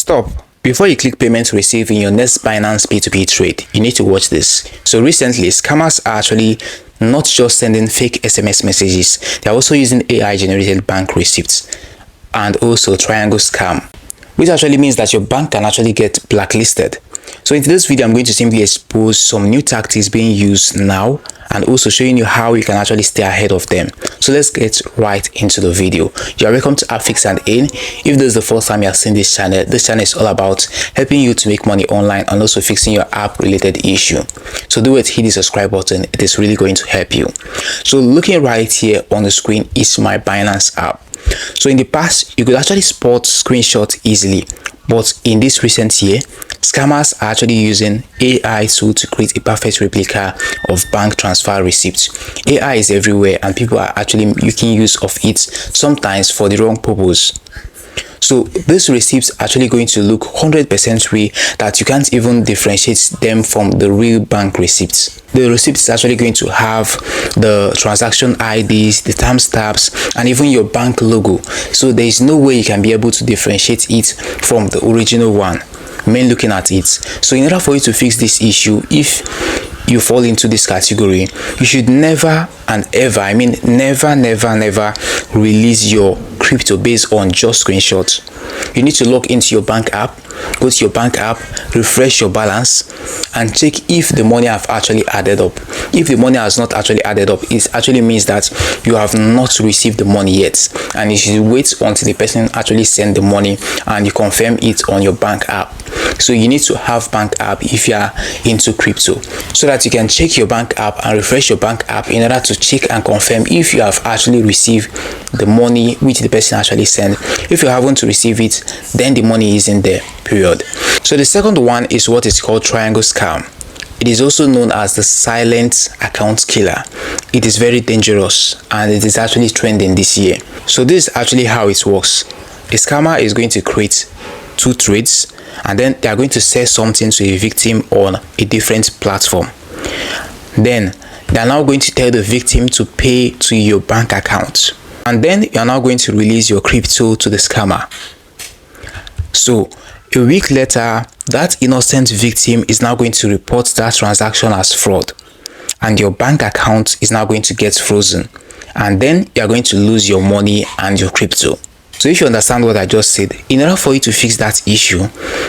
Stop. Before you click payment to receive in your next Binance P2P trade, you need to watch this. So recently, scammers are actually not just sending fake SMS messages, they're also using AI generated bank receipts and also triangle scam, which actually means that your bank can actually get blacklisted. So in this video, I'm going to simply expose some new tactics being used now and also showing you how you can actually stay ahead of them. So let's get right into the video. You are welcome to App Fix and In. If this is the first time you have seen this channel is all about helping you to make money online and also fixing your app related issue. So do it, hit the subscribe button. It is really going to help you. So looking right here on the screen is my Binance app. So in the past, you could actually spot screenshots easily, but in this recent year, scammers are actually using AI tool to create a perfect replica of bank transfer receipts. AI is everywhere and people are actually making use of it sometimes for the wrong purpose. So these receipts are actually going to look 100% real that you can't even differentiate them from the real bank receipts. The receipt is actually going to have the transaction IDs, the timestamps, and even your bank logo. So there is no way you can be able to differentiate it from the original one when looking at it. So in order for you to fix this issue, if you fall into this category, you should never and ever, never release your crypto based on just screenshots. You need to log into your bank app, go to your bank app, refresh your balance and check if the money have actually added up. If the money has not actually added up, it actually means that you have not received the money yet, and you should wait until the person actually send the money and you confirm it on your bank app. So you need to have bank app if you are into crypto, so that you can check your bank app and refresh your bank app in order to check and confirm if you have actually received the money which the person actually sent. If you haven't received it, then the money isn't there, period. So the second one is what is called triangle scam. It is also known as the silent account killer. It is very dangerous and it is actually trending this year. So this is actually how it works. A scammer is going to create two trades and then they are going to sell something to a victim on a different platform. Then they are now going to tell the victim to pay to your bank account, and then you are now going to release your crypto to the scammer. So a week later, that innocent victim is now going to report that transaction as fraud, and your bank account is now going to get frozen, and then you are going to lose your money and your crypto. So if you understand what I just said, in order for you to fix that issue,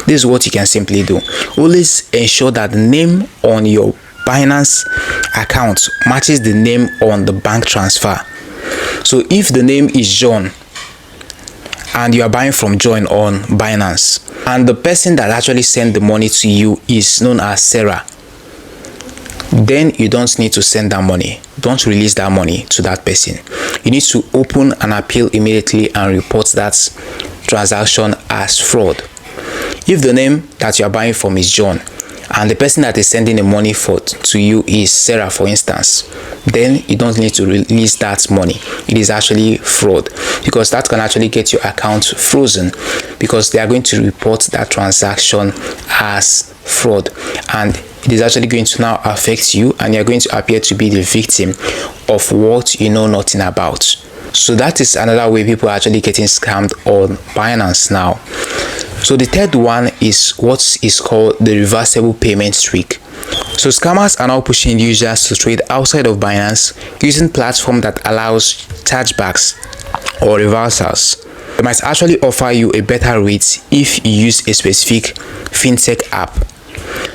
this is what you can simply do. Always ensure that the name on your Binance account matches the name on the bank transfer. So if the name is John and you are buying from John on Binance, and the person that actually sent the money to you is known as Sarah, then you don't need to send that money. Don't release that money to that person. You need to open an appeal immediately and report that transaction as fraud. If the name that you are buying from is John and the person that is sending the money to you is Sarah, for instance, then you don't need to release that money. It is actually fraud, because that can actually get your account frozen, because they are going to report that transaction as fraud, and it is actually going to now affect you and you're going to appear to be the victim of what you know nothing about. So that is another way people are actually getting scammed on Binance now. So the third one is what is called the reversible payment trick. So scammers are now pushing users to trade outside of Binance using platform that allows chargebacks or reversals. They might actually offer you a better rate if you use a specific fintech app.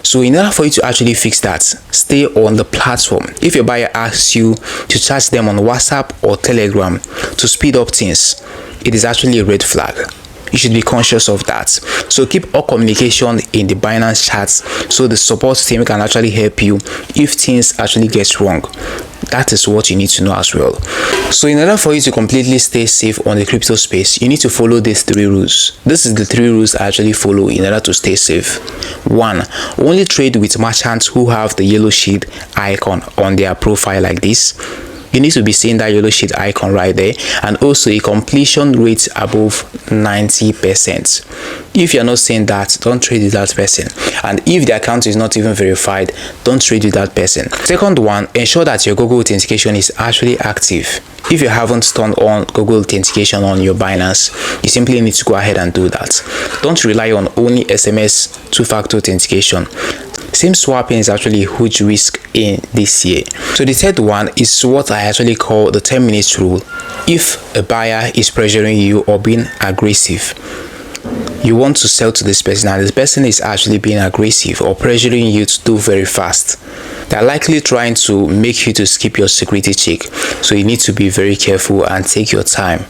So in order for you to actually fix that, stay on the platform. If your buyer asks you to charge them on WhatsApp or Telegram to speed up things, it is actually a red flag. You should be conscious of that. So keep all communication in the Binance chats so the support team can actually help you if things actually get wrong. That is what you need to know as well. So in order for you to completely stay safe on the crypto space, you need to follow these 3 rules. This is the 3 rules I actually follow in order to stay safe. 1. Only trade with merchants who have the yellow shield icon on their profile like this. you need to be seeing that yellow sheet icon right there, and also a completion rate above 90%. If you're not seeing that, don't trade with that person. And if the account is not even verified, don't trade with that person. Second one, ensure that your Google authentication is actually active. If you haven't turned on Google authentication on your Binance, you simply need to go ahead and do that. Don't rely on only SMS two-factor authentication. SIM swapping is actually a huge risk in this year. So the third one is what I actually call the 10 minutes rule. If a buyer is pressuring you or being aggressive, you want to sell to this person and this person is actually being aggressive or pressuring you to do very fast, they're likely trying to make you to skip your security check. So you need to be very careful and take your time.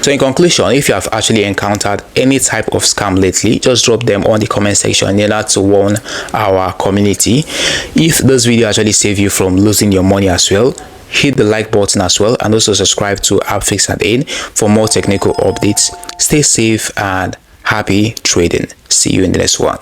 So in conclusion, if you have actually encountered any type of scam lately, just drop them on the comment section in order to warn our community. If this video actually saved you from losing your money as well, hit the like button as well, and also subscribe to Fix and In for more technical updates. Stay safe and happy trading. See you in the next one.